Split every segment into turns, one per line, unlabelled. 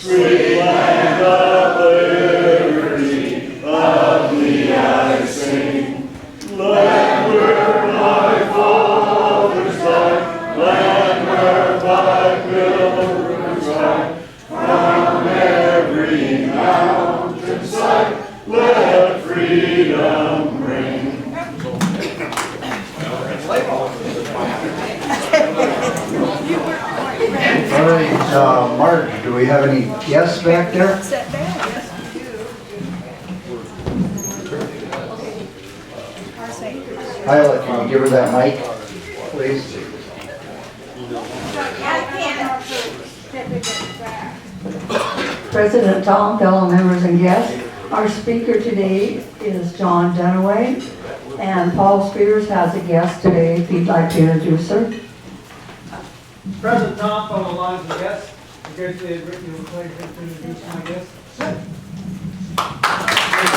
Free land of liberty, loudly I sing. Land where my fathers died, land where my pilgrims ride. From every mountainside, let freedom ring.
All right, Marge, do we have any guests back there?
Sit down, yes, we do.
Isla, can you give her that mic, please?
President Tom, fellow members and guests, our speaker today is John Dunaway, and Paul Spears has a guest today, if you'd like to introduce her.
President Tom, fellow lines and guests, it's great to have written you a pleasure to introduce my guest.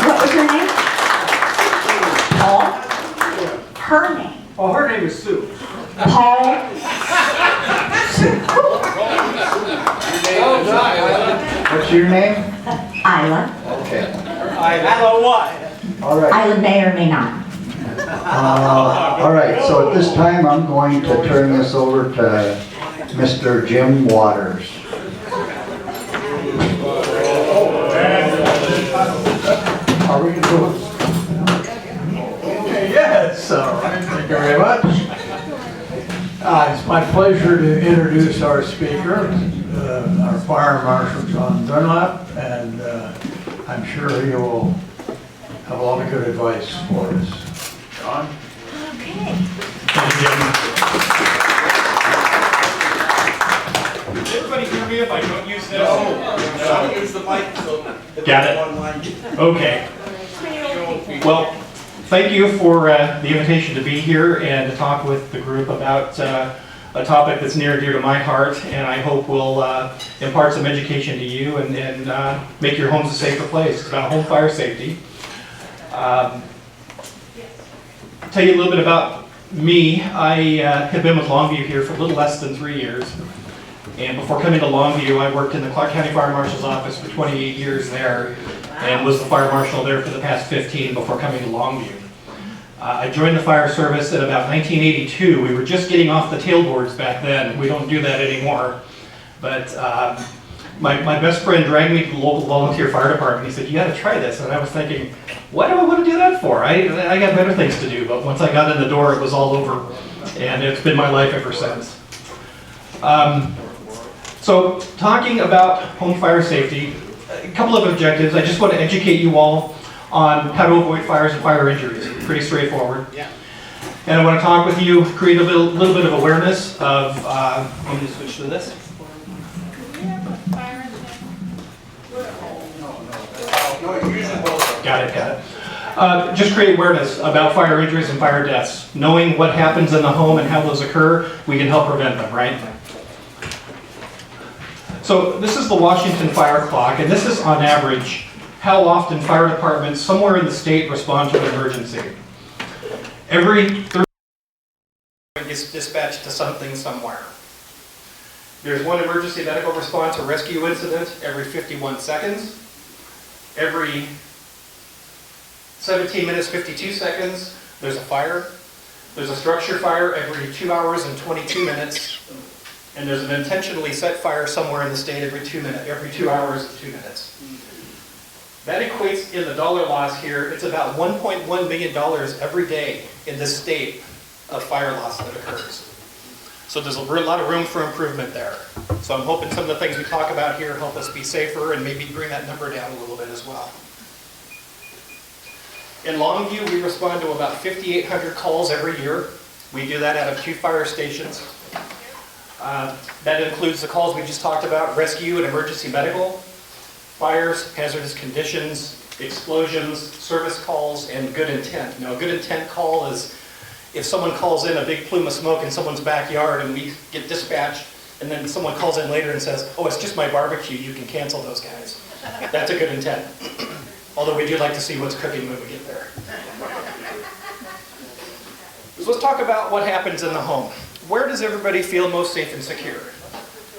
What was your name? Paul? Her name?
Oh, her name is Sue.
Paul?
What's your name?
Isla.
Okay.
Hello, what?
All right.
Isla may or may not.
All right, so at this time, I'm going to turn this over to Mr. Jim Waters. Are we going to go?
Yes, all right, thank you very much. It's my pleasure to introduce our speaker, our Fire Marshal John Dunlap, and I'm sure he will have a lot of good advice for us. John?
Okay.
Does everybody hear me if I don't use this?
No, use the mic so
Got it. Okay. Well, thank you for the invitation to be here and to talk with the group about a topic that's near and dear to my heart, and I hope will impart some education to you and make your homes a safer place. It's about home fire safety. Tell you a little bit about me. I have been with Longview here for a little less than 3 years. And before coming to Longview, I worked in the Clark County Fire Marshal's office for 28 years there and was the fire marshal there for the past 15 before coming to Longview. I joined the fire service in about 1982. We were just getting off the tailboards back then. We don't do that anymore. But my best friend dragged me to the local volunteer fire department. He said, "You got to try this." And I was thinking, what do I want to do that for? I got better things to do. But once I got in the door, it was all over. And it's been my life ever since. So talking about home fire safety, a couple of objectives. I just want to educate you all on how to avoid fires and fire injuries. Pretty straightforward. Yeah. And I want to talk with you, create a little bit of awareness of, let me switch to this. Got it. Just create awareness about fire injuries and fire deaths. Knowing what happens in the home and how those occur, we can help prevent them, right? So this is the Washington Fire Clock, and this is on average how often fire departments somewhere in the state respond to an emergency. Every 30 is dispatched to something somewhere. There's one emergency medical response or rescue incident every 51 seconds. Every 17 minutes, 52 seconds, there's a fire. There's a structure fire every 2 hours and 22 minutes. And there's an intentionally set fire somewhere in the state every 2 hours and 2 minutes. That equates in the dollar loss here, it's about $1.1 million every day in this state of fire loss that occurs. So there's a lot of room for improvement there. So I'm hoping some of the things we talk about here help us be safer and maybe bring that number down a little bit as well. In Longview, we respond to about 5,800 calls every year. We do that out of 2 fire stations. That includes the calls we just talked about, rescue and emergency medical, fires, hazardous conditions, explosions, service calls, and good intent. Now, a good intent call is if someone calls in a big plume of smoke in someone's backyard and we get dispatched, and then someone calls in later and says, "Oh, it's just my barbecue, you can cancel those guys." That's a good intent. Although we do like to see what's cooking when we get there. So let's talk about what happens in the home. Where does everybody feel most safe and secure?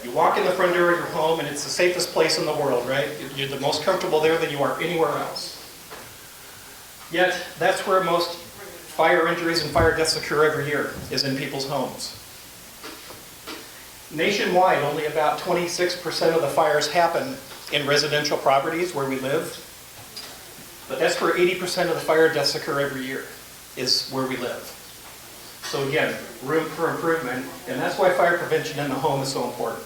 You walk in the front door of your home and it's the safest place in the world, right? You're the most comfortable there than you are anywhere else. Yet, that's where most fire injuries and fire deaths occur every year, is in people's homes. Nationwide, only about 26% of the fires happen in residential properties where we live. But that's where 80% of the fire deaths occur every year, is where we live. So again, room for improvement, and that's why fire prevention in the home is so important.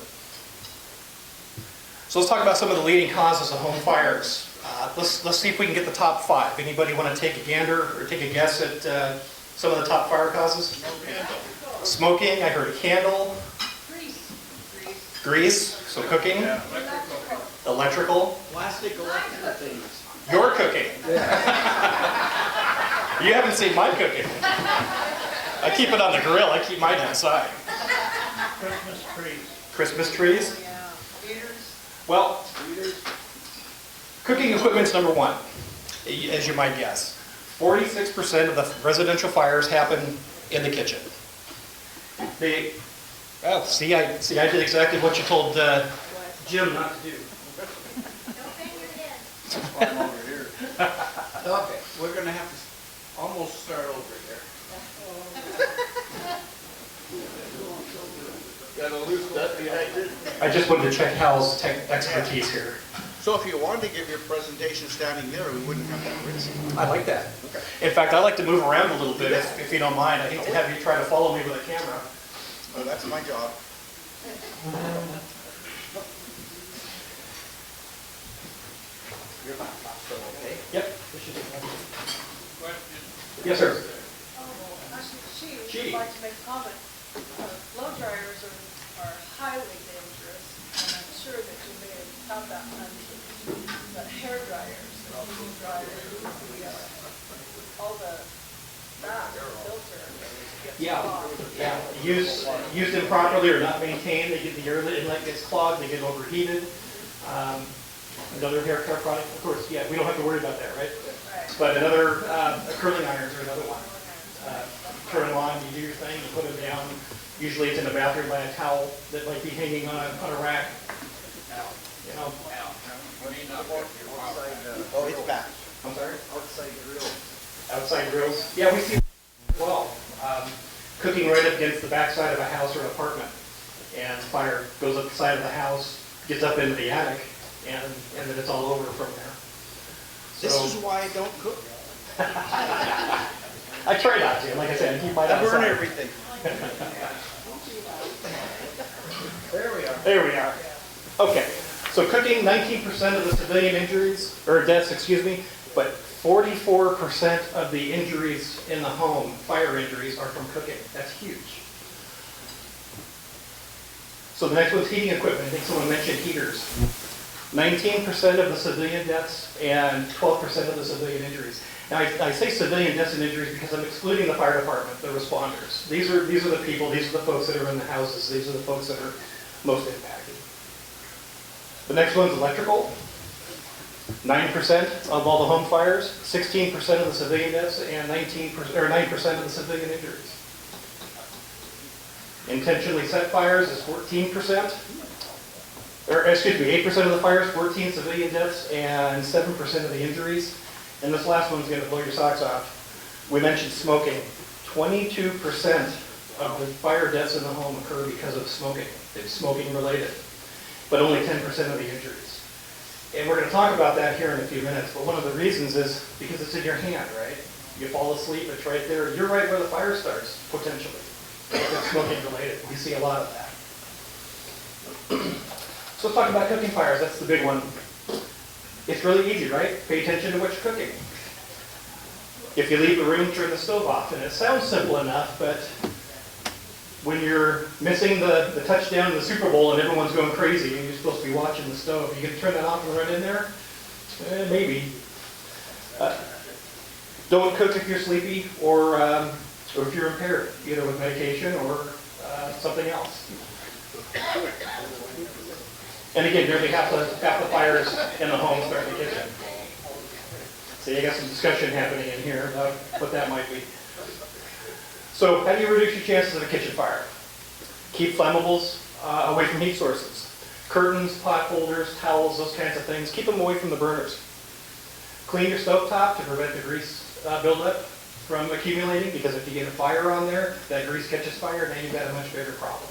So let's talk about some of the leading causes of home fires. Let's see if we can get the top 5. Anybody want to take a gander or take a guess at some of the top fire causes? Smoking, I heard a candle. Grease, so cooking. Electrical.
Plastic electrical things.
Your cooking. You haven't seen my cooking. I keep it on the grill, I keep mine outside.
Christmas trees.
Christmas trees?
Yeah. Heaters.
Well, cooking equipment's number 1, as you might guess. 46% of the residential fires happen in the kitchen. Oh, see, I did exactly what you told Jim not to do.
That's why I'm over here. Okay, we're gonna have to almost start over here. Gotta loosen up behind it.
I just wanted to check Hal's expertise here.
So if you wanted to give your presentation standing there, we wouldn't have that risk.
I like that. In fact, I like to move around a little bit if you don't mind. I hate to have you try to follow me with a camera.
Oh, that's my job. You're not so okay.
Yep. Yes, sir.
Actually,
She.
would like to make a comment. Blow dryers are highly dangerous, and I'm sure that you may have found that mentioned. But hair dryers, the dryers, all the back filter gets clogged.
Yeah. Used improperly or not maintained, they get the air inlet gets clogged, they get overheated. Another hair care product, of course, yeah, we don't have to worry about that, right?
Right.
But another, curling irons are another one. Turn them on, you do your thing, you put them down. Usually it's in the bathroom by a towel that might be hanging on a rack. You know.
Oh, it's back.
I'm sorry?
Outside grill.
Outside grills. Yeah, we see as well. Cooking right up against the backside of a house or an apartment. And fire goes up the side of the house, gets up into the attic, and then it's all over from there.
This
So-
is why I don't cook.
I try not to, like I said, I keep mine
I burn
outside.
everything. There we are.
There we are. Okay, so cooking, 19% of the civilian injuries, or deaths, excuse me, but 44% of the injuries in the home, fire injuries, are from cooking. That's huge. So the next one's heating equipment. I think someone mentioned heaters. 19% of the civilian deaths and 12% of the civilian injuries. Now, I say civilian deaths and injuries because I'm excluding the fire department, the responders. These are the people, these are the folks that are in the houses, these are the folks that are most impacted. The next one's electrical. 9% of all the home fires, 16% of the civilian deaths, and 9% of the civilian injuries. Intentionally set fires is 14%. Or excuse me, 8% of the fires, 14 civilian deaths, and 7% of the injuries. And this last one's gonna blow your socks off. We mentioned smoking. 22% of the fire deaths in the home occur because of smoking. It's smoking related, but only 10% of the injuries. And we're gonna talk about that here in a few minutes, but one of the reasons is because it's in your hand, right? You fall asleep, it's right there. You're right where the fire starts, potentially. It's smoking related. We see a lot of that. So let's talk about cooking fires. That's the big one. It's really easy, right? Pay attention to what you're cooking. If you leave the room, turn the stove off. And it sounds simple enough, but when you're missing the touchdown in the Super Bowl and everyone's going crazy and you're supposed to be watching the stove, you can turn that off and run in there? Maybe. Don't cook if you're sleepy or if you're impaired, either with medication or something else. And again, nearly half the fires in the home start in the kitchen. So you got some discussion happening in here about what that might be. So how do you reduce your chances of a kitchen fire? Keep flammables away from heat sources. Curtains, pot holders, towels, those kinds of things, keep them away from the burners. Clean your stovetop to prevent the grease buildup from accumulating, because if you get a fire on there, that grease catches fire, now you've got a much bigger problem.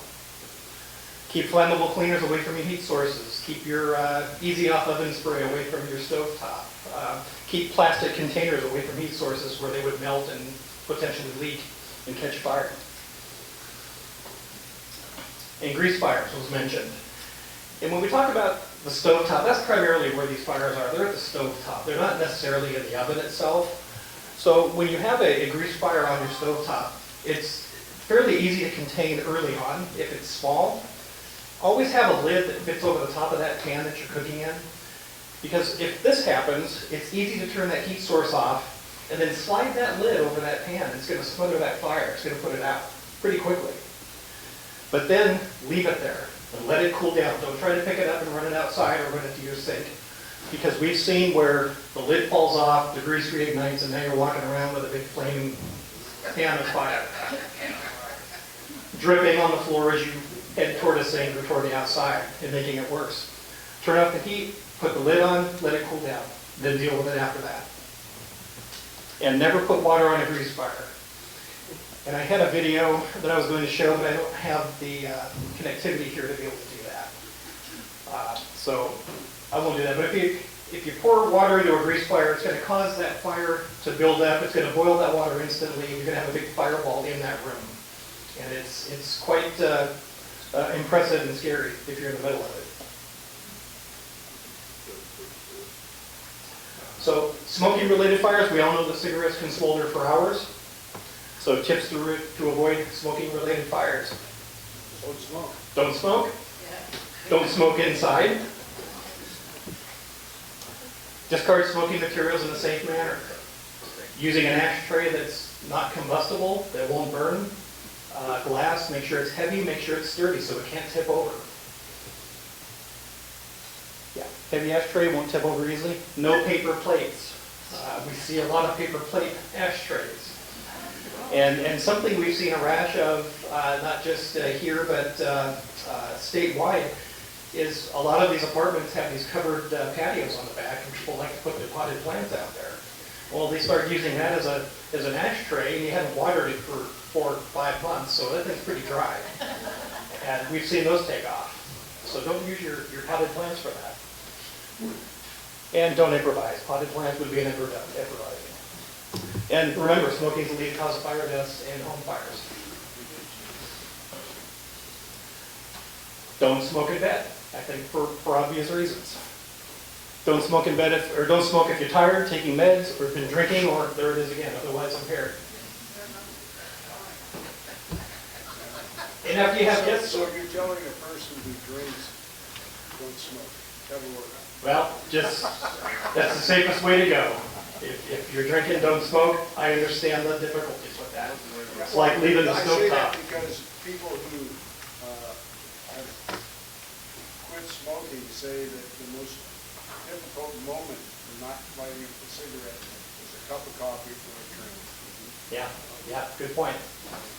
Keep flammable cleaners away from your heat sources. Keep your easy-off oven spray away from your stovetop. Keep plastic containers away from heat sources where they would melt and potentially leak and catch fire. And grease fires was mentioned. And when we talk about the stovetop, that's primarily where these fires are. They're at the stovetop. They're not necessarily in the oven itself. So when you have a grease fire on your stovetop, it's fairly easy to contain early on if it's small. Always have a lid that fits over the top of that pan that you're cooking in. Because if this happens, it's easy to turn that heat source off and then slide that lid over that pan. It's going to smother that fire. It's going to put it out pretty quickly. But then leave it there and let it cool down. Don't try to pick it up and run it outside or run it to your sink. Because we've seen where the lid falls off, the grease reignites, and now you're walking around with a big flaming pan of fire. Dripping on the floor as you head toward a sink or toward the outside and making it worse. Turn off the heat, put the lid on, let it cool down, then deal with it after that. And never put water on a grease fire. And I had a video that I was going to show, but I don't have the connectivity here to be able to do that. So I won't do that. But if you pour water into a grease fire, it's going to cause that fire to build up. It's going to boil that water instantly. You're going to have a big fireball in that room. And it's quite impressive and scary if you're in the middle of it. So smoking-related fires, we all know that cigarettes can smolder for hours. So tips to avoid smoking-related fires.
Don't smoke.
Don't smoke. Don't smoke inside. Discard smoking materials in a safe manner. Using an ashtray that's not combustible, that won't burn. Glass, make sure it's heavy, make sure it's sturdy so it can't tip over. Yeah, heavy ashtray won't tip over easily. No paper plates. We see a lot of paper plate ashtrays. And something we've seen a rash of, not just here, but statewide, is a lot of these apartments have these covered patios on the back, and people like to put their potted plants out there. Well, they start using that as an ashtray, and you haven't watered it for 4 or 5 months, so that thing's pretty dry. And we've seen those take off. So don't use your potted plants for that. And don't improvise. Potted plants would be an improvising. And remember, smoking is the leading cause of fire deaths and home fires. Don't smoke in bed, I think for obvious reasons. Don't smoke in bed or don't smoke if you're tired, taking meds, or been drinking, or there it is again, otherwise impaired. And after you have guests,
So if you're telling a person who drinks, don't smoke, that'll work.
well, that's the safest way to go. If you're drinking, don't smoke. I understand the difficulties with that. It's like leaving the
I say that
stovetop.
because people who have quit smoking say that the most difficult moment for not lighting a cigarette is a cup of coffee for a drink.
Yeah, good point.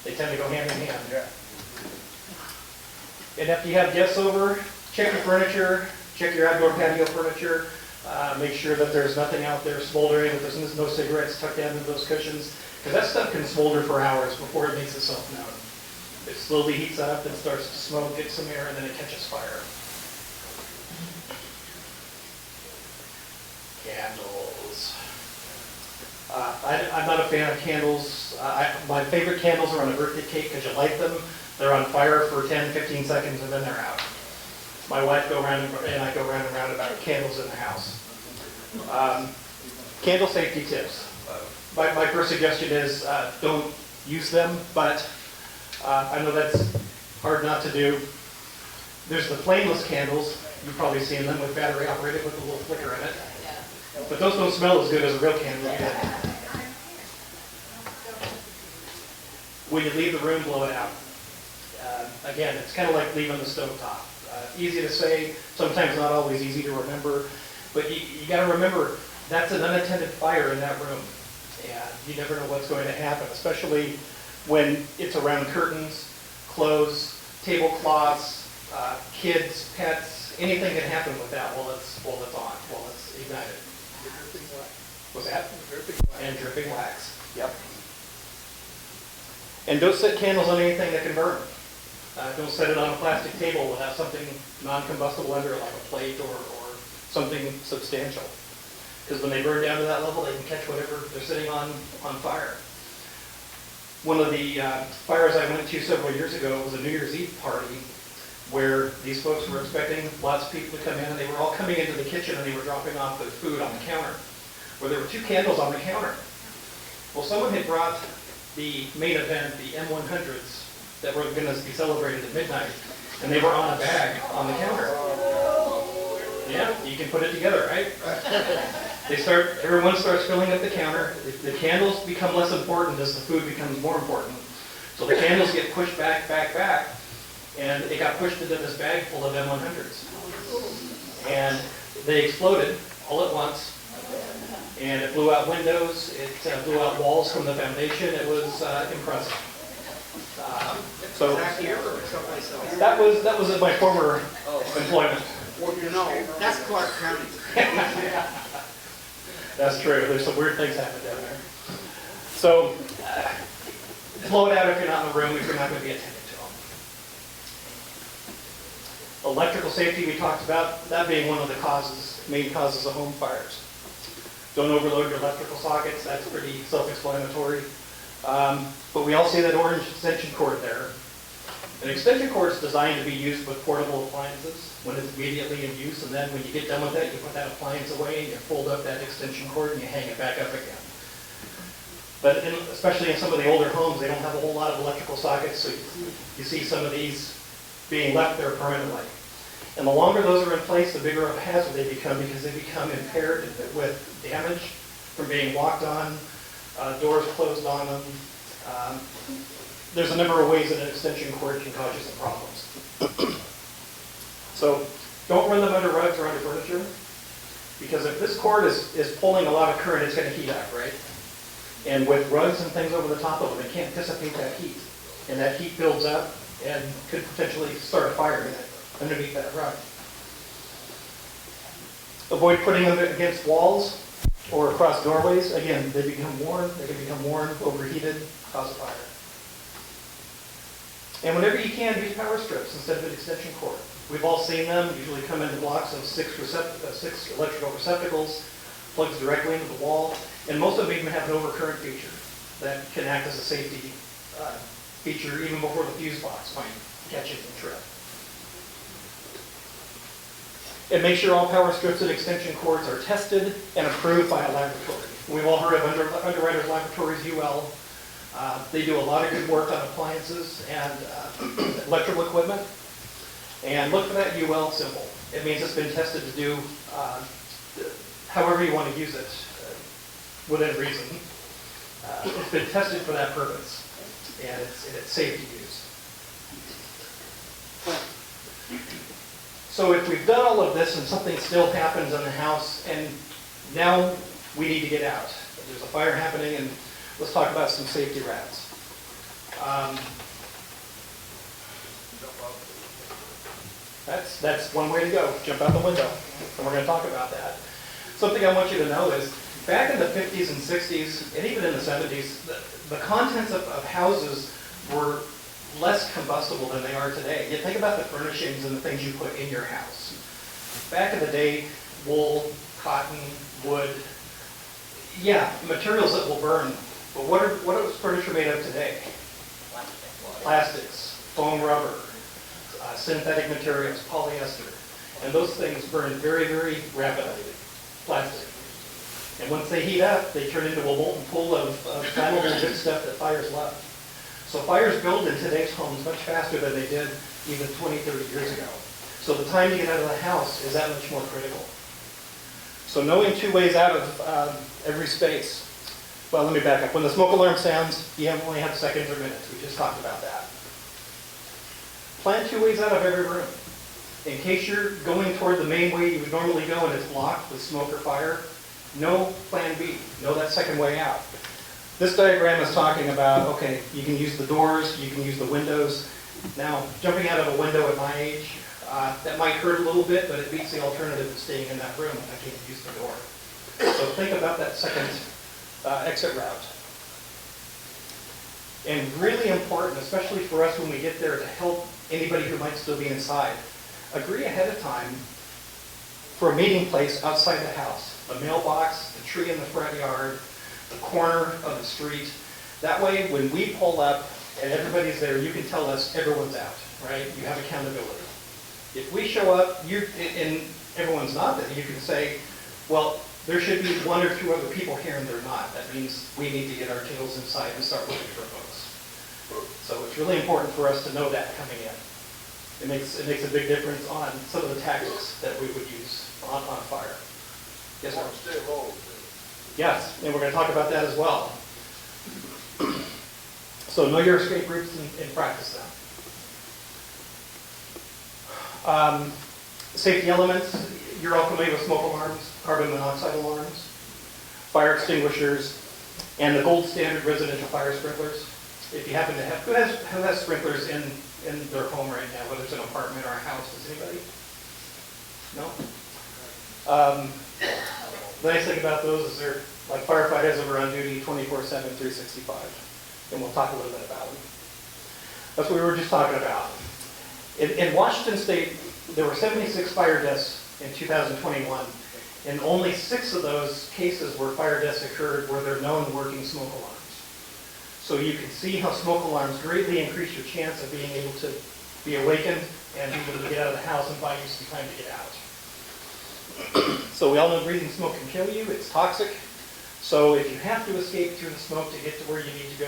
They tend to go hand in hand.
Yeah.
And after you have guests over, check your furniture, check your outdoor patio furniture, make sure that there's nothing out there smoldering, that there's no cigarettes tucked down into those cushions, because that stuff can smolder for hours before it makes itself known. It slowly heats up and starts to smoke, gets some air, and then it catches fire. Candles. I'm not a fan of candles. My favorite candles are on a birthday cake because you light them. They're on fire for 10, 15 seconds and then they're out. My wife and I go round and round about candles in the house. Candle safety tips. My first suggestion is don't use them, but I know that's hard not to do. There's the flameless candles. You've probably seen them with battery operated with a little flicker in it. But those don't smell as good as a real candle. When you leave the room, blow it out. Again, it's kind of like leaving the stovetop. Easy to say, sometimes not always easy to remember, but you got to remember that's an unattended fire in that room, and you never know what's going to happen, especially when it's around curtains, clothes, tablecloths, kids, pets, anything can happen with that while it's on, while it's ignited. What's that? And dripping wax. Yep. And don't set candles on anything that can burn. Don't set it on a plastic table without something non-combustible under it, like a plate or something substantial. Because when they burn down to that level, they can catch whatever they're sitting on fire. One of the fires I went to several years ago was a New Year's Eve party where these folks were expecting lots of people to come in, and they were all coming into the kitchen and they were dropping off their food on the counter, where there were 2 candles on the counter. Well, someone had brought the main event, the M100s, that were going to be celebrated at midnight, and they were on a bag on the counter. Yeah, you can put it together, right? Everyone starts filling up the counter. The candles become less important as the food becomes more important. So the candles get pushed back, and it got pushed into this bag full of M100s. And they exploded all at once. And it blew out windows, it blew out walls from the foundation. It was impressive. So that was at my former employment.
Well, you know, that's Clark County.
That's true. There's some weird things happen down there. So blow it out if you're not in the room, if you're not going to be attending to them. Electrical safety we talked about, that being one of the main causes of home fires. Don't overload your electrical sockets. That's pretty self-explanatory. But we all see that orange extension cord there. An extension cord is designed to be used with portable appliances when it's immediately in use, and then when you get done with it, you put that appliance away and you fold up that extension cord and you hang it back up again. But especially in some of the older homes, they don't have a whole lot of electrical sockets, so you see some of these being left there permanently. And the longer those are in place, the bigger of a hazard they become, because they become impaired with damage from being walked on, doors closed on them. There's a number of ways that an extension cord can cause you some problems. So don't run them under rugs or under furniture, because if this cord is pulling a lot of current, it's going to heat up, right? And with rugs and things over the top of them, it can't dissipate that heat. And that heat builds up and could potentially start a fire underneath that rug. Avoid putting them against walls or across doorways. Again, they can become worn, overheated, cause a fire. And whenever you can, use power strips instead of an extension cord. We've all seen them, usually come in blocks of 6 electrical receptacles, plugs directly into the wall, and most of them even have an overcurrent feature that can act as a safety feature even before the fuse box might catch it and trip. And make sure all power strips and extension cords are tested and approved by a laboratory. We've all heard of Underwriters Laboratories, UL. They do a lot of good work on appliances and electrical equipment. And look for that UL symbol. It means it's been tested to do however you want to use it within reason. It's been tested for that purpose, and it's safe to use. So if we've done all of this and something still happens in the house, and now we need to get out. There's a fire happening, and let's talk about some safety rats. That's one way to go. Jump out the window, and we're going to talk about that. Something I want you to know is, back in the 50s and 60s, and even in the 70s, the contents of houses were less combustible than they are today. You think about the furnishings and the things you put in your house. Back in the day, wool, cotton, wood, yeah, materials that will burn. But what is furniture made of today? Plastics, foam rubber, synthetic materials, polyester. And those things burn very, very rapidly. Plastic. And once they heat up, they turn into a molten pool of flammable good stuff that fires love. So fires build in today's homes much faster than they did even 20, 30 years ago. So the time to get out of the house is that much more critical. So knowing 2 ways out of every space. Well, let me back up. When the smoke alarm sounds, you only have seconds or minutes. We just talked about that. Plan 2 ways out of every room. In case you're going toward the main way you would normally go and it's blocked with smoke or fire, know plan B. Know that second way out. This diagram is talking about, okay, you can use the doors, you can use the windows. Now, jumping out of a window at my age, that might hurt a little bit, but it beats the alternative of staying in that room if I can't use the door. So think about that second exit route. And really important, especially for us when we get there, to help anybody who might still be inside. Agree ahead of time for a meeting place outside the house. A mailbox, the tree in the front yard, the corner of the street. That way, when we pull up and everybody's there, you can tell us everyone's out, right? You have accountability. If we show up and everyone's not there, you can say, well, there should be one or two other people here and they're not. That means we need to get our tails inside and start looking for folks. So it's really important for us to know that coming in. It makes a big difference on some of the tactics that we would use on a fire. Yes, sir?
Stay low.
Yes, and we're going to talk about that as well. So know your escape routes and practice them. Safety elements, you're all familiar with smoke alarms, carbon monoxide alarms, fire extinguishers, and the gold standard residential fire sprinklers. If you happen to have, who has sprinklers in their home right now, whether it's an apartment or a house, does anybody? No? The nice thing about those is they're like firefighters that are on duty 24/7, 365. And we'll talk a little bit about them. That's what we were just talking about. In Washington State, there were 76 fire deaths in 2021, and only 6 of those cases where fire deaths occurred were their known working smoke alarms. So you can see how smoke alarms greatly increase your chance of being able to be awakened and be able to get out of the house and buy you some time to get out. So we all know breathing smoke can kill you. It's toxic. So if you have to escape through the smoke to get to where you need to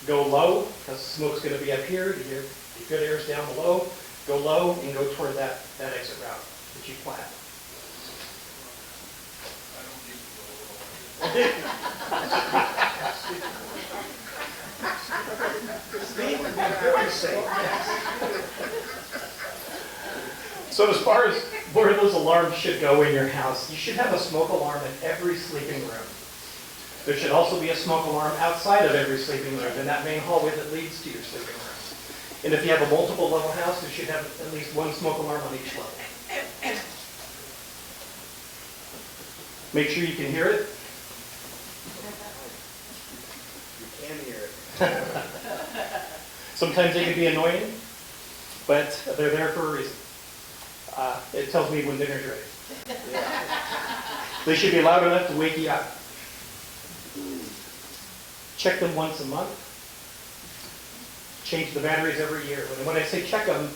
go low, because the smoke's going to be up here, the good air is down below. Go low and go toward that exit route that you plan.
Very safe.
So as far as where those alarms should go in your house, you should have a smoke alarm in every sleeping room. There should also be a smoke alarm outside of every sleeping room in that main hallway that leads to your sleeping room. And if you have a multiple level house, you should have at least one smoke alarm on each level. Make sure you can hear it.
You can hear it.
Sometimes they can be annoying, but they're there for a reason. It tells me when dinner's ready. They should be loud enough to wake you up. Check them once a month. Change the batteries every year. When I say check them,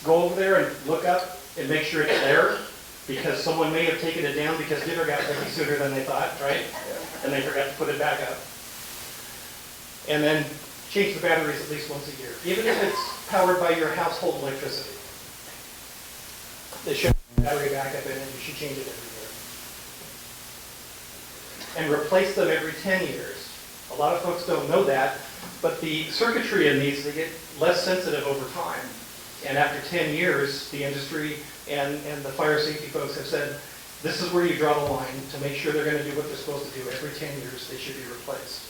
go over there and look up and make sure it's there, because someone may have taken it down because dinner got ready sooner than they thought, right? And they forgot to put it back up. And then change the batteries at least once a year, even if it's powered by your household electricity. They should have a battery backup in it. You should change it every year. And replace them every 10 years. A lot of folks don't know that, but the circuitry in these, they get less sensitive over time. And after 10 years, the industry and the fire safety folks have said, this is where you draw the line to make sure they're going to do what they're supposed to do. Every 10 years, they should be replaced.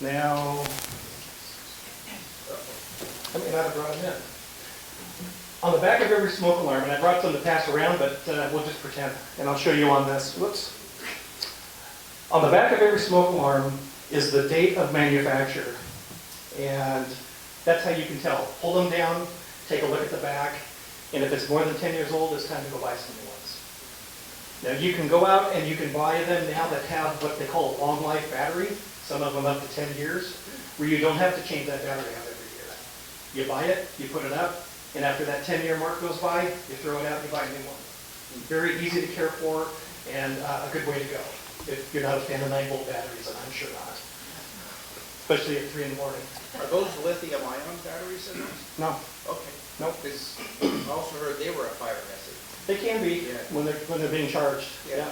Now, I may not have brought them in. On the back of every smoke alarm, and I brought some to pass around, but we'll just pretend, and I'll show you on this. Whoops. On the back of every smoke alarm is the date of manufacture, and that's how you can tell. Pull them down, take a look at the back, and if it's more than 10 years old, it's time to go buy some new ones. Now you can go out and you can buy them now that have what they call a long life battery, some of them up to 10 years, where you don't have to change that battery out every year. You buy it, you put it up, and after that 10-year mark goes by, you throw it out and you buy a new one. Very easy to care for and a good way to go. If you're not a fan of 9-volt batteries, and I'm sure not. Especially at 3 in the morning.
Are those lithium-ion batteries in those?
No,
Okay.
nope.
Because I also heard they were a fire hazard.
They can be when they're being charged.
Yeah.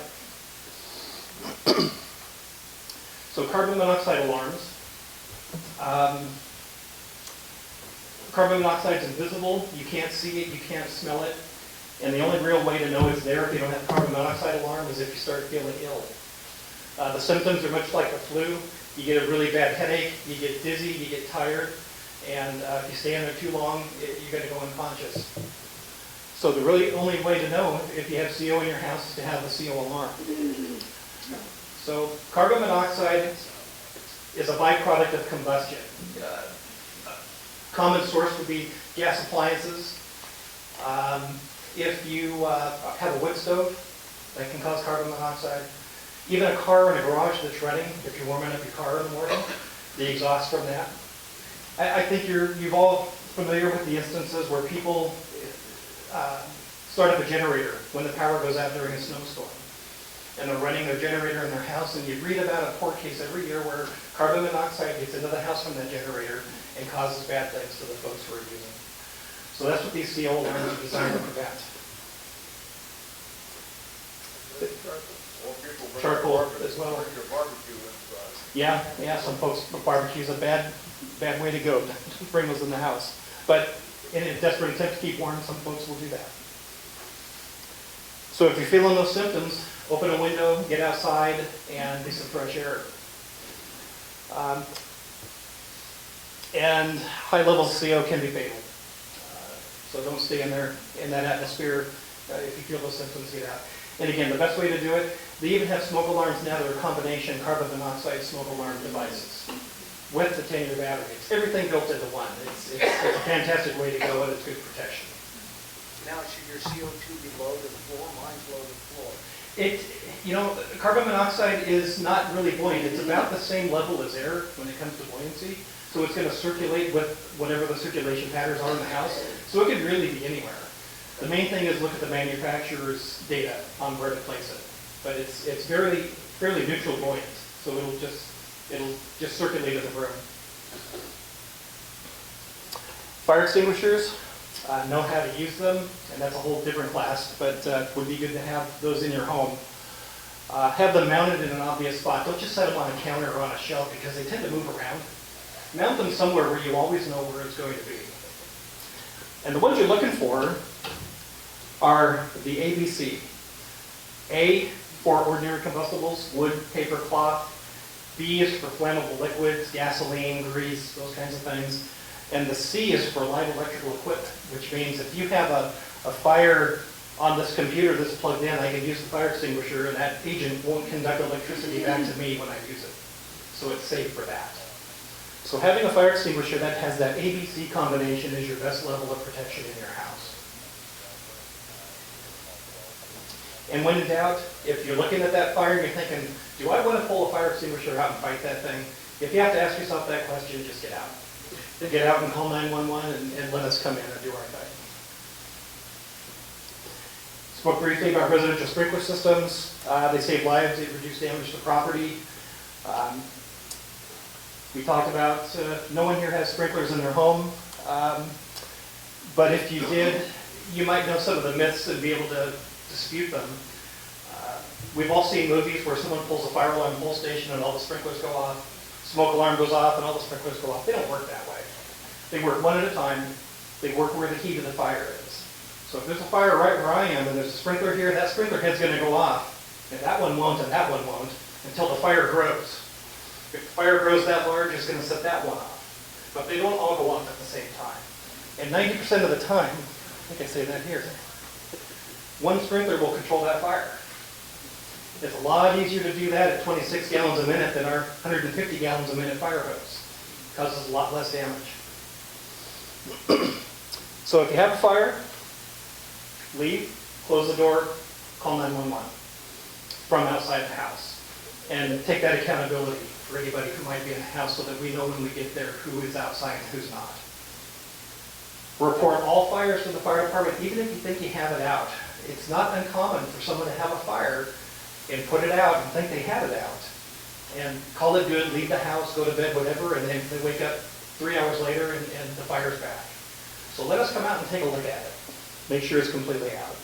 So carbon monoxide alarms. Carbon monoxide is invisible. You can't see it. You can't smell it. And the only real way to know it's there if you don't have a carbon monoxide alarm is if you start feeling ill. The symptoms are much like the flu. You get a really bad headache. You get dizzy. You get tired. And if you stay in there too long, you're going to go unconscious. So the really only way to know if you have CO in your house is to have the CO alarm. So carbon monoxide is a byproduct of combustion. Common source would be gas appliances. If you have a wood stove, that can cause carbon monoxide. Even a car in a garage that's running, if you're warming up your car in the morning, the exhaust from that. I think you've all familiar with the instances where people start up a generator when the power goes out during a snowstorm. And they're running their generator in their house, and you read about a court case every year where carbon monoxide gets into the house from that generator and causes bad things to the folks who are using it. So that's what these CO alarms are designed to prevent. Charcoal as well. Yeah, some folks, barbecue's a bad way to go, to bring those in the house. But in a desperate attempt to keep warm, some folks will do that. So if you're feeling those symptoms, open a window, get outside, and get some fresh air. And high levels of CO can be fatal. So don't stay in there in that atmosphere. If you feel those symptoms, get out. And again, the best way to do it, they even have smoke alarms now that are combination carbon monoxide smoke alarm devices with the 10-year batteries. Everything built into one. It's a fantastic way to go, and it's good protection.
Now, should your CO2 be low to the floor? Mine's low to the floor.
Carbon monoxide is not really buoyant. It's about the same level as air when it comes to buoyancy. So it's going to circulate with whatever the circulation patterns are in the house. So it could really be anywhere. The main thing is look at the manufacturer's data on where to place it. But it's fairly neutral buoyant. So it'll just circulate as a room. Fire extinguishers, know how to use them, and that's a whole different class, but would be good to have those in your home. Have them mounted in an obvious spot. Don't just set them on a counter or on a shelf because they tend to move around. Mount them somewhere where you always know where it's going to be. And the ones you're looking for are the ABC. A for ordinary combustibles, wood, paper, cloth. B is for flammable liquids, gasoline, grease, those kinds of things. And the C is for live electrical equipment, which means if you have a fire on this computer that's plugged in, I can use the fire extinguisher, and that agent won't conduct electricity back to me when I use it. So it's safe for that. So having a fire extinguisher that has that ABC combination is your best level of protection in your house. And when in doubt, if you're looking at that fire and you're thinking, do I want to pull a fire extinguisher out and fight that thing? If you have to ask yourself that question, just get out. Get out and call 911 and let us come in and do our thing. Spoke briefly about residential sprinkler systems. They save lives, they reduce damage to property. We talked about no one here has sprinklers in their home, but if you did, you might know some of the myths and be able to dispute them. We've all seen movies where someone pulls a fire alarm pull station and all the sprinklers go off, smoke alarm goes off and all the sprinklers go off. They don't work that way. They work one at a time. They work where the heat of the fire is. So if there's a fire right where I am and there's a sprinkler here, that sprinkler head's going to go off, and that one won't and that one won't until the fire grows. If the fire grows that large, it's going to set that one off. But they don't all go off at the same time. And 90% of the time, I think I say that here, one sprinkler will control that fire. It's a lot easier to do that at 26 gallons a minute than our 150 gallons a minute fire hose. It causes a lot less damage. So if you have a fire, leave, close the door, call 911 from outside the house. And take that accountability for anybody who might be in the house so that we know when we get there who is outside and who's not. Report all fires to the fire department, even if you think you have it out. It's not uncommon for someone to have a fire and put it out and think they have it out. And call it good, leave the house, go to bed, whatever, and then they wake up 3 hours later and the fire's back. So let us come out and take a look at it. Make sure it's completely out.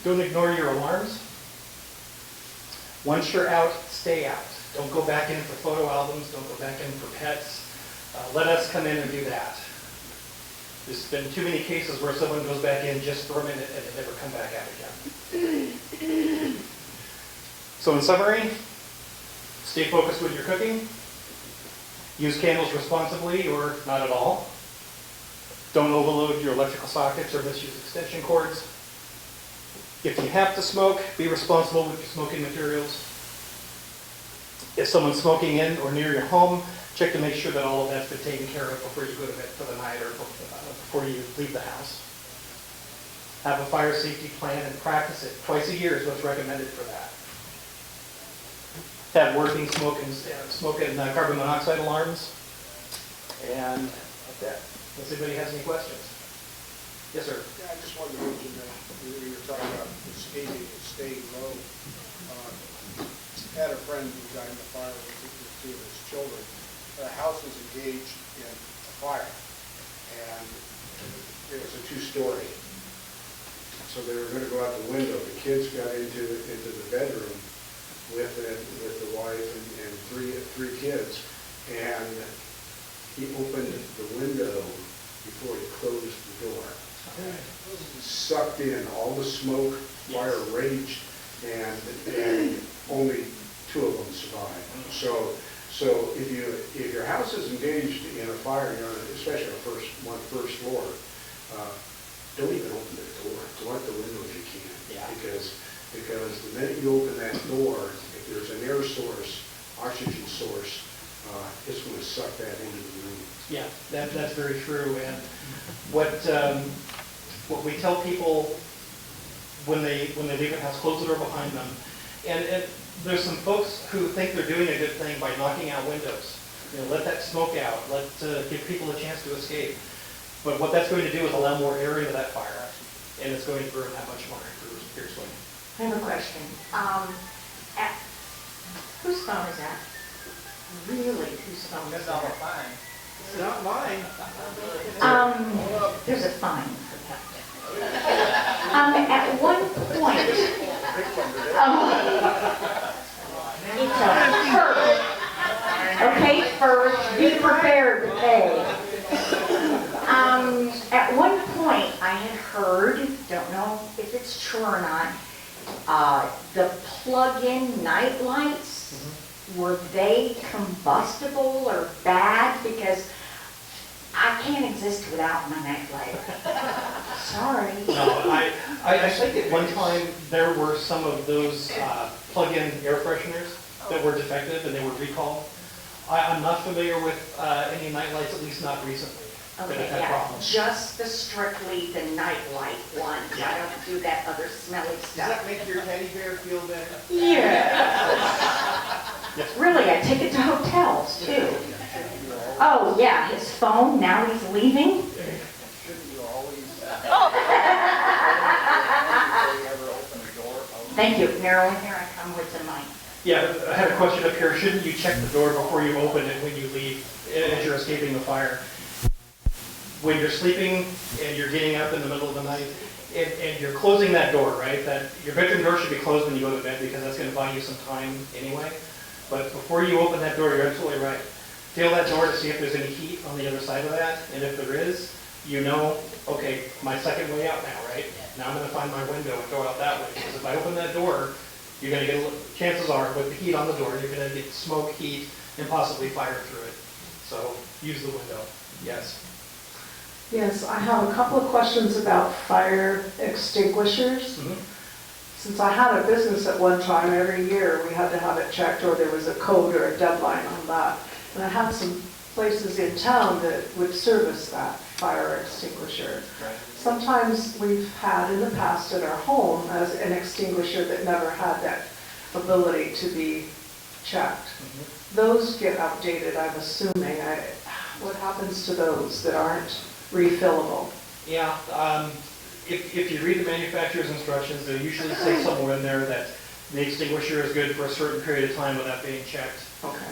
Don't ignore your alarms. Once you're out, stay out. Don't go back in for photo albums. Don't go back in for pets. Let us come in and do that. There's been too many cases where someone goes back in just for a minute and they never come back out again. So in summary, stay focused with your cooking. Use candles responsibly or not at all. Don't overload your electrical sockets or misuse extension cords. If you have to smoke, be responsible with your smoking materials. If someone's smoking in or near your home, check to make sure that all of that's been taken care of before you go to bed for the night or before you leave the house. Have a fire safety plan and practice it. Twice a year is what's recommended for that. Have working smoke and carbon monoxide alarms. And like that. Unless anybody has any questions. Yes, sir.
Yeah, I just wanted to mention that you were talking about escaping and staying low. I had a friend who died in a fire with two of his children. The house was engaged in a fire, and it was a two-story. So they were going to go out the window. The kids got into the bedroom with the wife and three kids, and he opened the window before he closed the door. Sucked in all the smoke, fire raged, and only two of them survived. So if your house is engaged in a fire, especially on first floor, don't even open the door. Go out the window if you can.
Yeah.
Because the minute you open that door, if there's an air source, oxygen source, it's going to suck that into the room.
Yeah, that's very true. And what we tell people when they leave the house, close the door behind them. And there's some folks who think they're doing a good thing by knocking out windows. Let that smoke out. Give people a chance to escape. But what that's going to do is allow more air into that fire, and it's going to burn that much more fiercely.
I have a question. Whose phone is that? Really, whose phone is that?
It's not mine.
There's a fine for that. At one point, it's a first. Okay, first, be prepared to pay. At one point, I had heard, don't know if it's true or not, the plug-in night lights, were they combustible or bad? Because I can't exist without my night light. Sorry.
No, I think at one time there were some of those plug-in air fresheners that were defective and they were recalled. I'm not familiar with any night lights, at least not recently.
Okay, yeah, just strictly the night light one.
Yeah.
I don't do that other smelly
Does
stuff.
that make your teddy bear feel better?
Yeah. Really, I take it to hotels too. Oh, yeah, his phone, now he's leaving.
Shouldn't you always
Thank you. Marilyn, here I come with the mic.
Yeah, I had a question up here. Shouldn't you check the door before you open it when you leave, as you're escaping the fire? When you're sleeping and you're getting up in the middle of the night, and you're closing that door, right? That your bedroom door should be closed when you go to bed because that's going to buy you some time anyway. But before you open that door, you're absolutely right. Feel that door to see if there's any heat on the other side of that, and if there is, you know, okay, my second way out now, right? Now I'm going to find my window and go out that way. Because if I open that door, you're going to get, chances are, with the heat on the door, you're going to get smoke, heat, and possibly fire through it. So use the window. Yes.
Yes, I have a couple of questions about fire extinguishers.
Mm-hmm.
Since I had a business at one time, every year we had to have it checked or there was a code or a deadline on that. And I had some places in town that would service that fire extinguisher.
Right.
Sometimes we've had in the past at our home as an extinguisher that never had that ability to be checked.
Mm-hmm.
Those get outdated, I'm assuming. What happens to those that aren't refillable?
Yeah, if you read the manufacturer's instructions, they usually say somewhere in there that the extinguisher is good for a certain period of time without being checked.
Okay.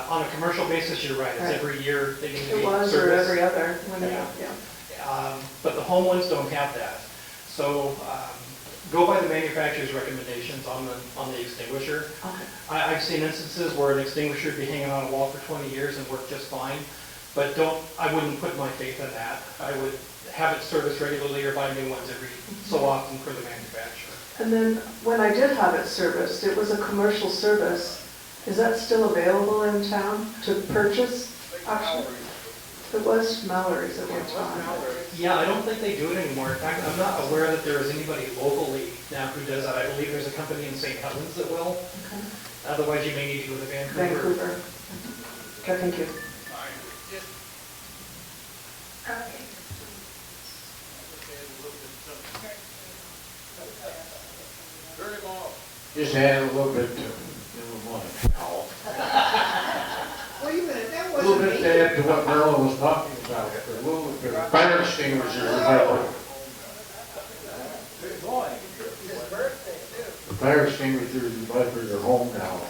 On a commercial basis, you're right, it's
Right.
every year they need to be
It was, or
serviced.
every other, when
Yeah.
yeah.
But the home ones don't have that. So go by the manufacturer's recommendations on the extinguisher.
Okay.
I've seen instances where an extinguisher would be hanging on a wall for 20 years and work just fine, but I wouldn't put my faith in that. I would have it serviced regularly or buy new ones every so often for the manufacturer.
And then when I did have it serviced, it was a commercial service. Is that still available in town to purchase? Actually, it was Mallory's at one time.
Yeah, I don't think they do it anymore. In fact, I'm not aware that there is anybody locally now who does that. I believe there's a company in St. Helens that will. Otherwise, you may need to go to Vancouver.
Vancouver. Okay, thank you.
Turn him off.
Just add a little bit to, now.
Wait a minute, that
A little
wasn't
bit
me.
to add to what Marilyn was talking about, a little bit of fire extinguishers available. The fire extinguishers you buy for your home now.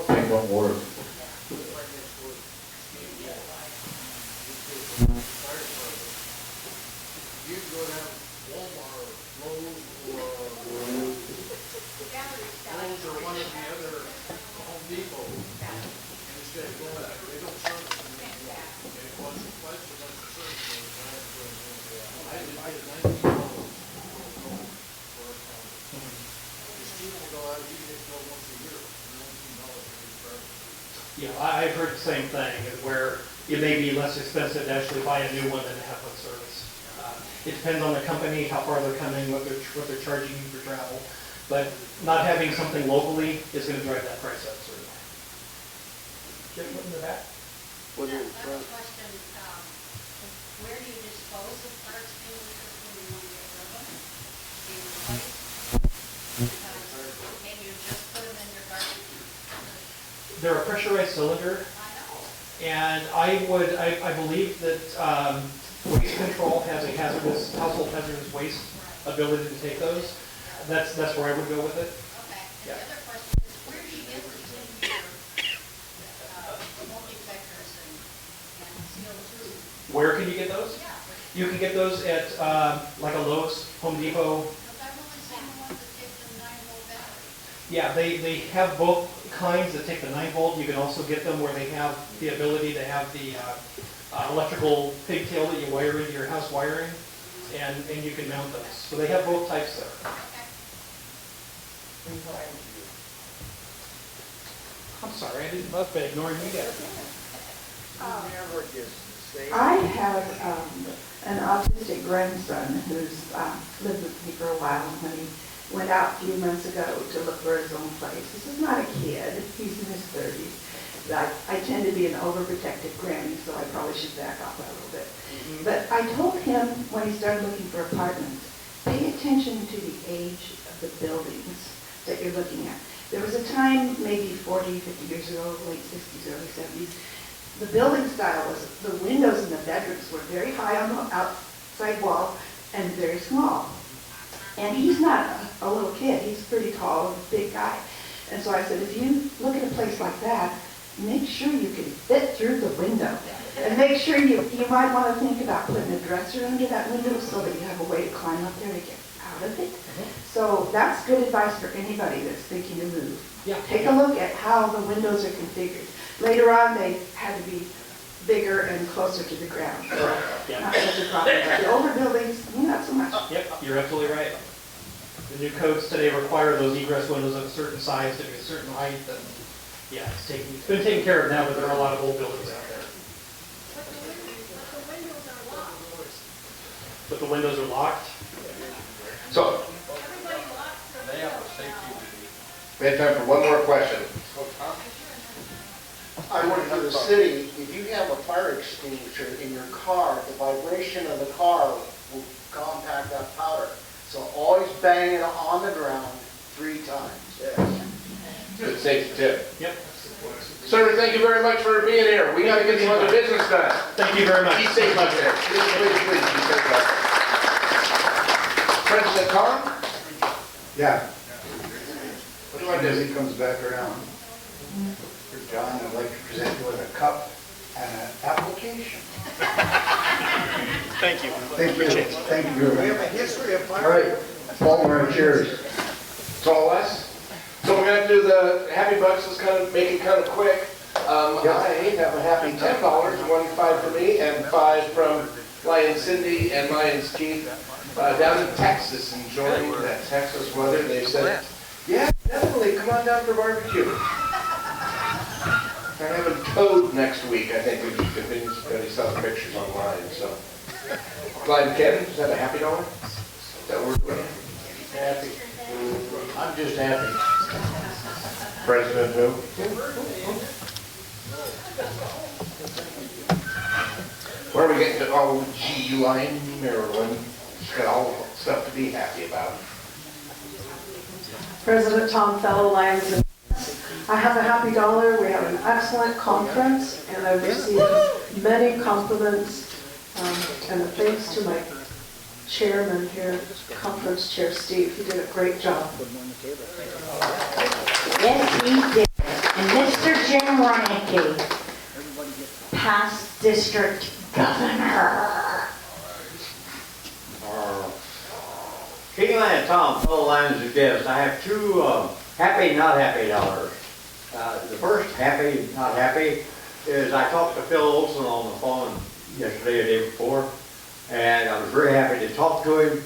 They don't work.
You can go down Walmart or Lowe's or one of the other Home Depot. And instead of going out, they don't service them anymore. It was twice as much service. I did $19 for a pound. It's cheaper to go out, you get to go once a year, for $19 for each person.
Yeah, I've heard the same thing, is where it may be less expensive to actually buy a new one than to have one service. It depends on the company, how far they're coming, what they're charging you for travel. But not having something locally is going to drive that price up, certainly. Jim, what in the back?
What
I
is
have a question, where do you dispose of fire extinguishers when you want to get rid of them? Do you replace? Can you just put them in your garbage?
They're a pressurized cylinder,
I know.
and I believe that waste control has a household hazardous waste ability to take those. That's where I would go with it.
Okay, and
Yeah.
the other question is, where do you get the extinguisher, smoke detectors and CO2?
Where can you get those?
Yeah,
You can get those at like a Lowe's, Home Depot.
because I've only seen the ones that take the 9-volt battery.
Yeah, they have both kinds that take the 9-volt. You can also get them where they have the ability to have the electrical pigtail that you wire into your house wiring, and you can mount those. So they have both types there. I'm sorry, I didn't must be ignoring you guys.
Never gets the same.
I have an autistic grandson who's lived with me for a while. When he went out a few months ago to look for his own place. This is not a kid, he's in his 30s. I tend to be an overprotective granny, so I probably should back off a little bit. But I told him when he started looking for apartments, pay attention to the age of the buildings that you're looking at. There was a time, maybe 40, 50 years ago, late 60s, early 70s, the building style was, the windows in the bedrooms were very high on the outside wall and very small. And he's not a little kid, he's pretty tall, big guy. And so I said, if you look at a place like that, make sure you can fit through the window. And make sure you might want to think about putting a dresser under that window so that you have a way to climb up there to get out of it. So that's good advice for anybody that's thinking to move.
Yeah.
Take a look at how the windows are configured. Later on, they had to be bigger and closer to the ground. So
Yeah.
not such a problem. But the older buildings, not so much.
Yep, you're absolutely right. The new codes today require those egress windows of a certain size to be a certain height, and yeah, it's been taken care of now, but there are a lot of old buildings out there.
But the windows are locked.
So,
Everybody locks their
They have a
windows
safety
now.
duty.
We have time for one more question.
I work for the city, if you have a fire extinguisher in your car, the vibration of the car will compact that powder. So always bang it on the ground 3 times.
Good safety tip.
yep.
Sir, thank you very much for being here. We gotta get some other business done.
Thank you very much.
Be safe out there. Please, be safe out there. President Carr?
Yeah,
What do you want to
as
do?
he comes back around. John, I'd like to present you with a cup and an application.
Thank you.
Thank you, thank you
We
very
have
much.
a history of
All
fire.
right, Palmer, cheers.
It's all us. So we're gonna do the happy bucks, let's kind of make it kind of quick. I have a happy $10, 1 for me and 5 from Lions Cindy and Lions Keith, down in Texas, enjoying that Texas weather. They said, yeah, Definitely, come on down for barbecue. I have a toad next week, I think, if anybody saw the pictures online, so. Clyde and Kevin, is that a happy dollar? Is that what we're doing?
Happy. I'm just happy.
President who? Where are we getting to? Oh, gee, Lion, Maryland. She's got all stuff to be happy about.
President Tom Fellow, Lions and I have a happy dollar. We have an excellent conference, and I've received many compliments. And thanks to my chairman here, conference chair Steve, he did a great job.
Yes, he did. And Mr. Jim Reinke, past district governor.
King Lion Tom, fellow Lions and guests, I have two happy, not happy dollars. The first happy, not happy, is I talked to Phil Olson on the phone yesterday or the day before, and I was very happy to talk to him,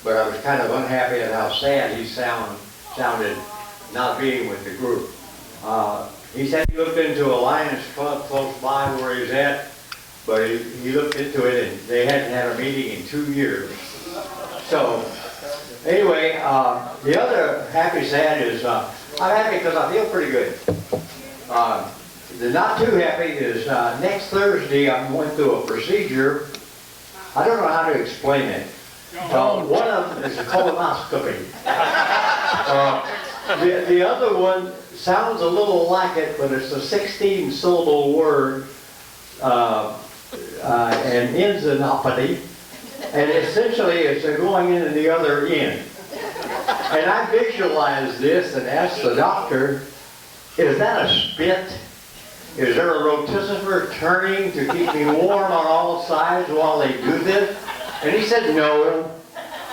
but I was kind of unhappy at how sad he sounded not being with the group. He said he looked into a Lions club close by where he's at, but he looked into it and they hadn't had a meeting in 2 years. So, anyway, the other happy sad is I'm happy because I feel pretty good. The not too happy is next Thursday I'm going through a procedure. I don't know how to explain it. One of them is a colonoscopy. The other one sounds a little like it, but it's a 16-syllable word and ends in opity. And essentially it's going in the other end. And I visualized this and asked the doctor, is that a spit? Is there a rotisserie turning to keep me warm on all sides while they do this? And he said no.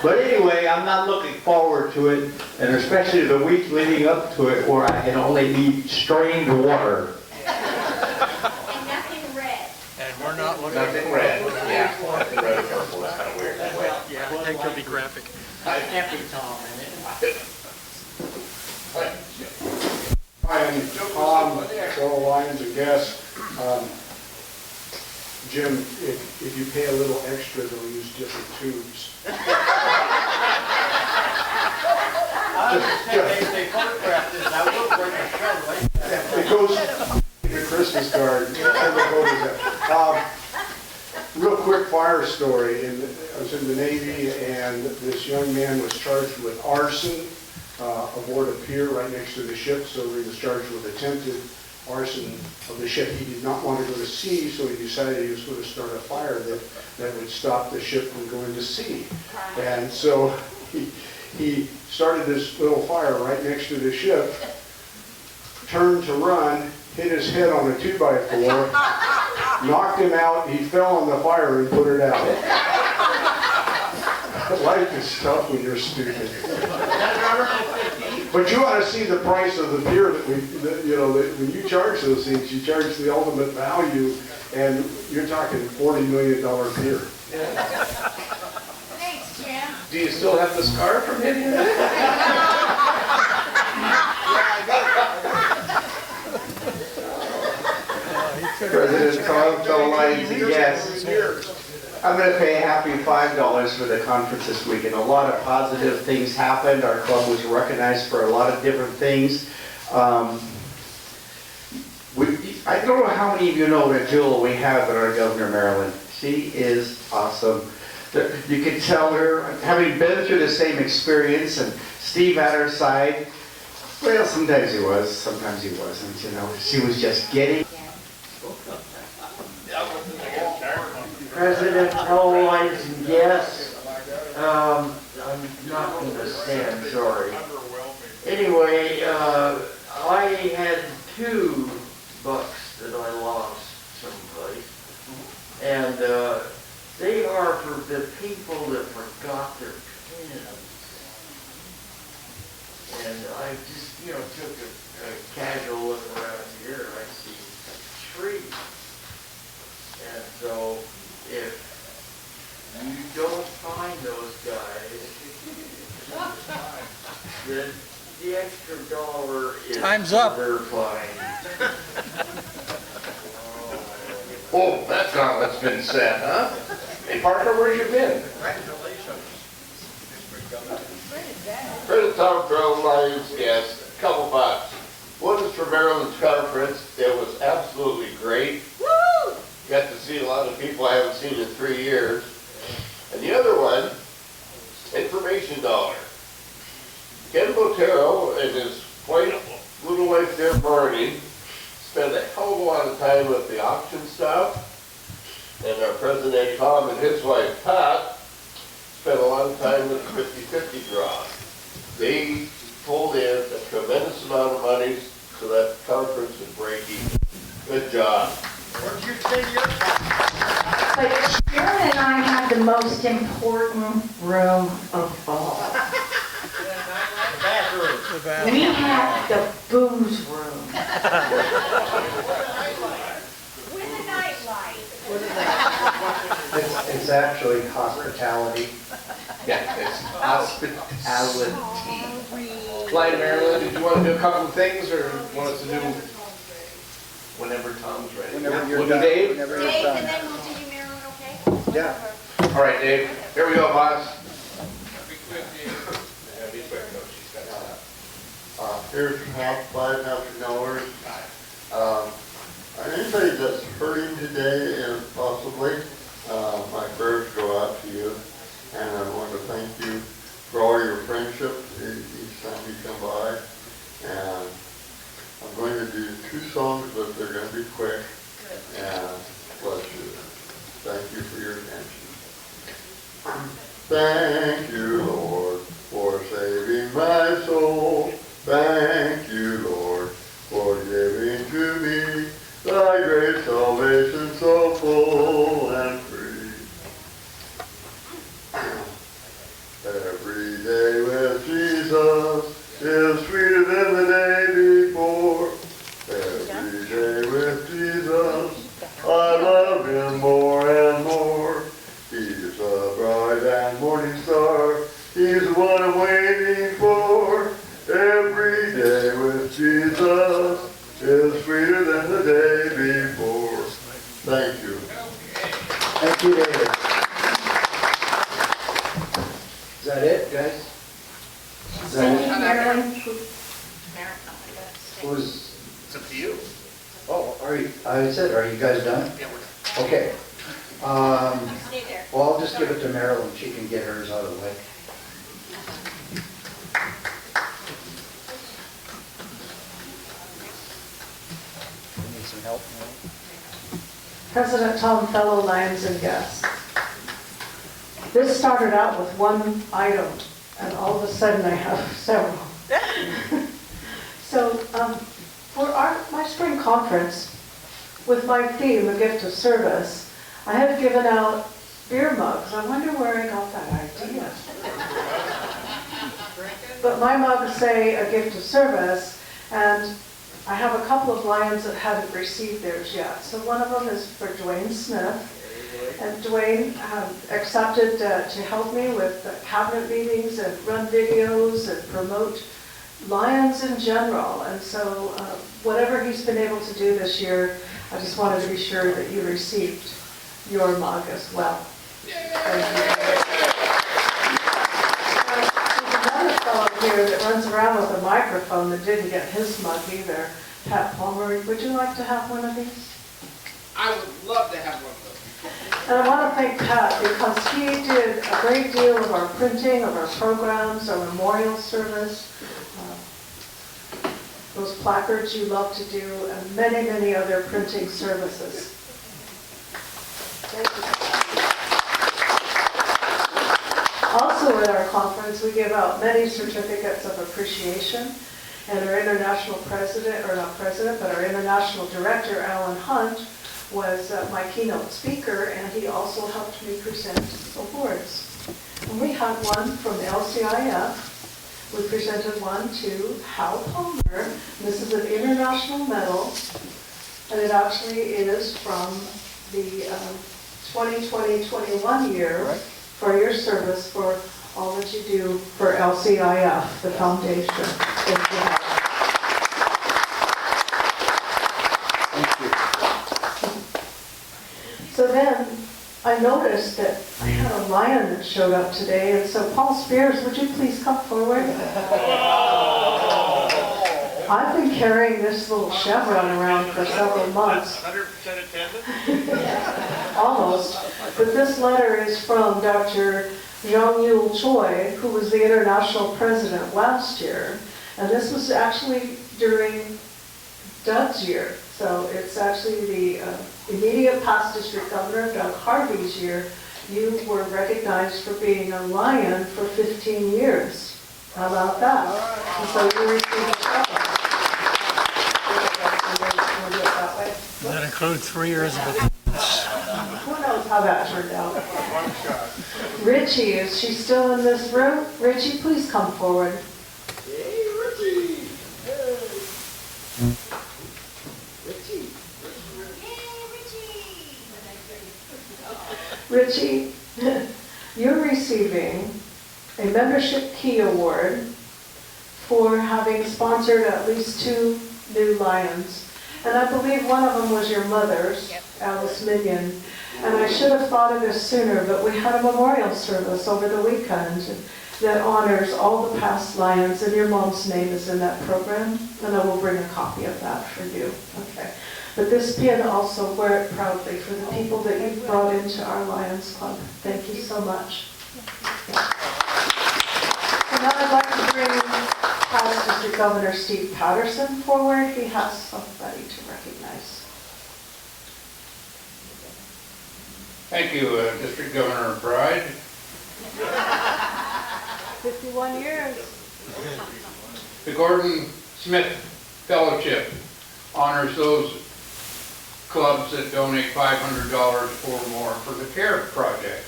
But anyway, I'm not looking forward to it, and especially the week leading up to it where I can only eat strained water.
And nothing red.
And we're not looking
Nothing red. Yeah, nothing red or purple. It's kind of weird that way.
Yeah, I think it'll be graphic.
Happy Tom in it.
Hi, I'm Tom, fellow Lions and guests. Jim, if you pay a little extra, they'll use different tubes.
They photographed this, I will bring a friend like that.
It goes in the Christmas card. Real quick fire story. I was in the Navy, and this young man was charged with arson aboard a pier right next to the ship. So he was charged with attempted arson of the ship. He did not want to go to sea, so he decided he was going to start a fire that would stop the ship from going to sea. And so he started this little fire right next to the ship, turned to run, hit his head on a 2x4, knocked him out, he fell in the fire and put it out. Life is tough when you're stupid. But you ought to see the price of the beer that when you charge those things, you charge the ultimate value, and you're talking $40 million beer.
Thanks, Jim.
Do you still have the scar from hitting it?
President Tom, fellow Lions and guests, I'm going to pay a happy $5 for the conference this week, and a lot of positive things happened. Our club was recognized for a lot of different things. I don't know how many of you know the jewel we have in our Governor Maryland. She is awesome. You can tell her, having been through the same experience, and Steve at her side, well, sometimes he was, sometimes he wasn't, you know. She was just getting.
President, fellow Lions and guests, I'm not going to stand, sorry. Anyway, I had 2 bucks that I lost someplace, and they are for the people that forgot their pins. And I just, took a casual look around here, I see trees. And so, if you don't find those guys, then The extra dollar is.
Time's up.
They're fine.
Oh, that gauntlet's been set, huh? Hey Parker, where's your pin? Credit Tom Crow, Lions guest, a couple bucks. One is for Maryland's conference. It was absolutely great. Woo! Got to see a lot of people I haven't seen in 3 years. And the other one, information dollar. Ken Botero and his wife, little wife there, Barney, spent a hell of a lot of time with the auction stuff. And our president, Tom, and his wife, Pat, spent a lot of time with the 50-50 draw. They pulled in a tremendous amount of money so that conference would break even. Good job.
Where'd you say your
But Sharon and I had the most important room of all.
bathroom?
We had the booze room.
With a nightlight.
It's actually hospitality.
Yeah, it's hospitality. Clyde, Maryland, did you want to do a couple of things or want us to do whenever Tom's ready?
Whenever you're
We'll do
done.
Dave?
Whenever you're
Dave,
done.
and then we'll do you, Marilyn, okay?
Yeah.
All right, Dave. Here we go, boss.
Here's $5,000. Anybody that's hurting today, and possibly, my prayers go out to you. And I want to thank you for all your friendship each time you come by. And I'm going to do 2 songs, but they're going to be quick. And bless you. Thank you for your attention. Thank you, Lord, for saving my soul. Thank you, Lord, for giving to me thy great salvation so full and free. Every day with Jesus is sweeter than the day before. Every day with Jesus, I love him more and more. He's a bright and morning star. He's the one I'm waiting for. Every day with Jesus is sweeter than the day before. Thank you.
Thank you, David. Is that it, guys? Is that
Cindy,
it?
Marilyn,
Who's,
It's up to you.
oh, are you, I said, are you guys done?
Yeah, we're done.
Okay.
Stay there.
Well, I'll just give it to Marilyn. She can get hers out of the way.
Need some help?
President Tom, fellow Lions and guests. This started out with one item, and all of a sudden I have several. So, for my spring conference, with my theme, A Gift of Service, I have given out beer mugs. I wonder where I got that idea. But my mugs say A Gift of Service, and I have a couple of Lions that haven't received theirs yet. So one of them is for Dwayne Smith. And Dwayne accepted to help me with cabinet meetings and run videos and promote Lions in general. And so whatever he's been able to do this year, I just wanted to be sure that you received your mug as well. Thank you. There's another fellow here that runs around with a microphone that didn't get his mug either. Pat Palmer, would you like to have one of these?
I would love to have one of those.
And I want to thank Pat because he did a great deal of our printing, of our programs, our memorial service, those placards you love to do, and many, many other printing services. Thank you. Also at our conference, we give out many certificates of appreciation, and our international president, or not president, but our international director, Alan Hunt, was my keynote speaker, and he also helped me present awards. And we had one from the LCIF. We presented one to Hal Palmer. This is an international medal, and it actually is from the 2020-21 year for your service for all that you do for LCIF, the foundation. Thank you. So then, I noticed that I had a lion that showed up today, and so Paul Spears, would you please come forward? I've been carrying this little chevron around for several months.
100% attendance?
Almost. But this letter is from Dr. Jeong-Yul Choi, who was the international president last year. And this was actually during Doug's year. So it's actually the immediate past district governor, Doug Harvey's year. You were recognized for being a lion for 15 years. How about that? And so you received a chevron.
Does that include 3 years of it?
Who knows how that turned out? Richie, is she still in this room? Richie, please come forward.
Hey, Richie!
Richie, you're receiving a membership key award for having sponsored at least 2 new lions. And I believe one of them was your mother's, Alice Minion. And I should have thought of this sooner, but we had a memorial service over the weekend that honors all the past lions, and your mom's name is in that program, and I will bring a copy of that for you. Okay. But this pin also, wear it proudly for the people that you've brought into our Lions Club. Thank you so much. So now I'd like to bring past District Governor Steve Patterson forward. He has somebody to recognize.
Thank you, District Governor Bride.
51 years.
The Gordon Smith Fellowship honors those clubs that donate $500 or more for the CARE project.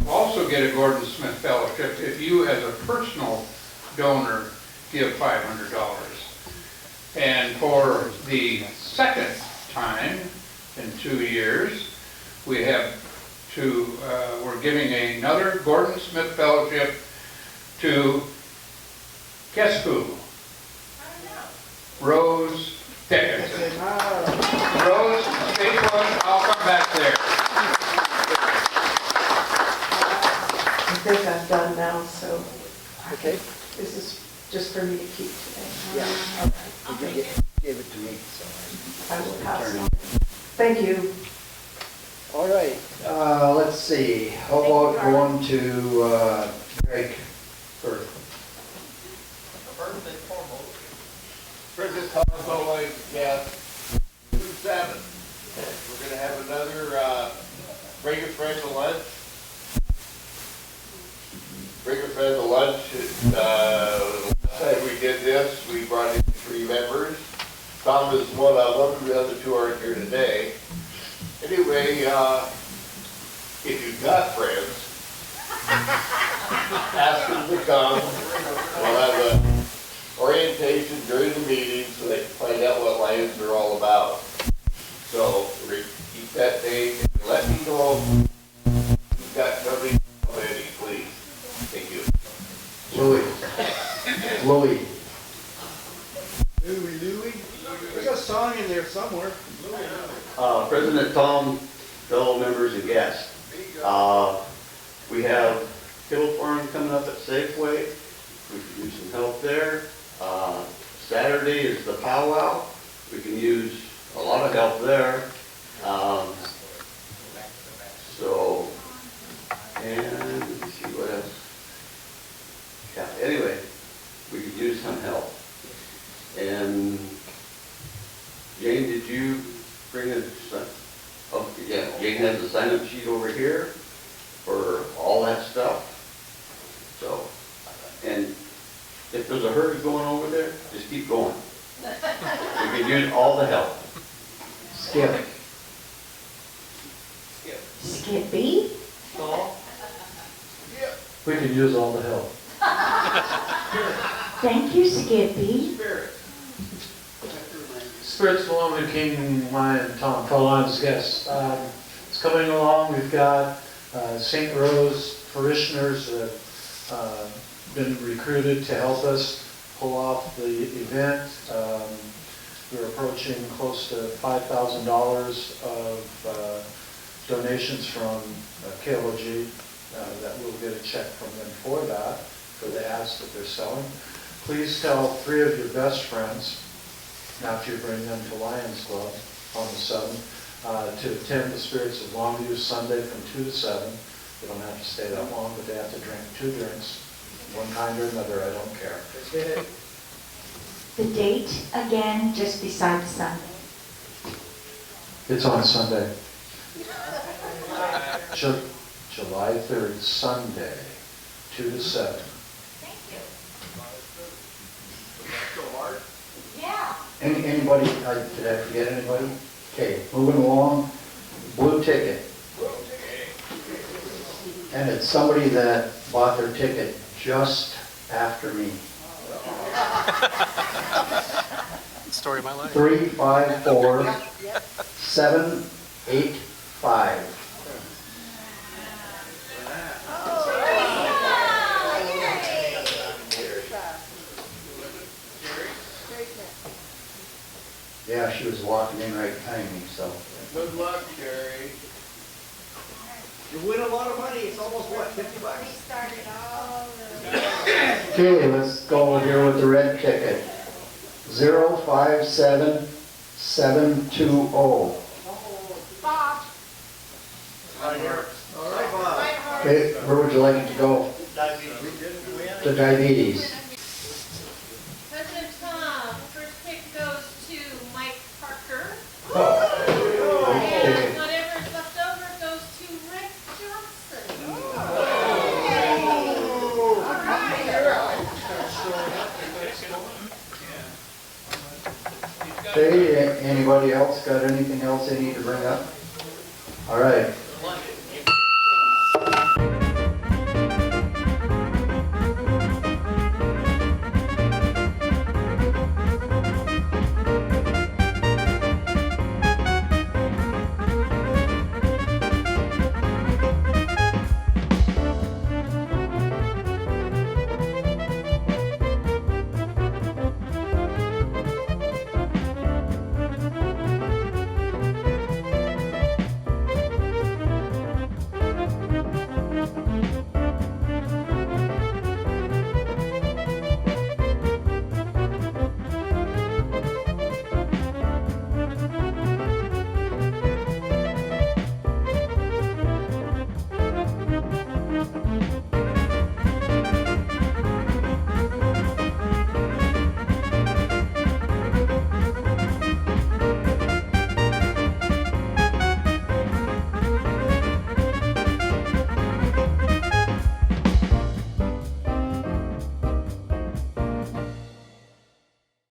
Also get a Gordon Smith Fellowship if you as a personal donor give $500. And for the second time in 2 years, we have we're giving another Gordon Smith Fellowship to, guess who? Rose Dickinson. Rose, stay put, I'll come back there.
I think I'm done now, so
Okay.
this is just for me to keep today.
Yeah. You gave it to me, so
I will pass
turn
it.
it.
Thank you.
All right, let's see, how about going to Greg first?
First and foremost, President Tom like June 7th. We're gonna have another Bring a Friend to Lunch. Bring a Friend to Lunch. Last time we did this, we brought in 3 members. Tom is one of them, the other 2 aren't here today. Anyway, if you've got friends, ask them to come. We'll have an orientation during the meeting so they can find out what Lions are all about. So keep that date and let me know if you've got something already, please. Thank you.
Louis.
Louie. There's a song in there somewhere.
President Tom, fellow members and guests, we have Hill Farm coming up at Safeway. We can use some help there. Saturday is the powwow. We can use a lot of help there. And let me see what else. Yeah, anyway, we could use some help. And Jane, did you bring a, oh, yeah, Jane has a sign-up sheet over here for all that stuff. So, and if there's a herd going over there, just keep going. We can use all the help.
Skip.
Skippy?
We can use all the help.
Thank you, Skippy.
Spirits belong to King Lion Tom, fellow Lions guests. It's coming along. We've got St. Rose
parishioners that been recruited to help us pull off the event. We're approaching close to $5,000 of donations from KLOG that we'll get a check from them for that, for the ads that they're selling. Please tell 3 of your best friends, after you bring them to Lions Club on the 7th, to attend the Spirits of Longview Sunday from 2 to 7. They don't have to stay that long, but they have to drink 2 drinks, one kind or another, I don't care.
The date, again, just beside Sunday.
It's on Sunday. July 3rd, Sunday, 2 to 7.
Thank you. Yeah.
Anybody, did I forget anybody? Okay, moving along, blue ticket. And it's somebody that bought their ticket just after me.
Story of my life.
354-785. Yeah, she was walking in right behind me, so.
Good luck, Jerry.
You win a lot of money, it's almost what, $50?
We started all the.
Okay, let's go here with the red ticket. 057720.
Bob.
All right, Bob.
Okay, where would you like it to go? To diabetes.
President Tom, first pick goes to Mike Parker.
Okay.
And whatever's left over goes to Rick Johnson.
Okay, anybody else got anything else they need to bring up? All right.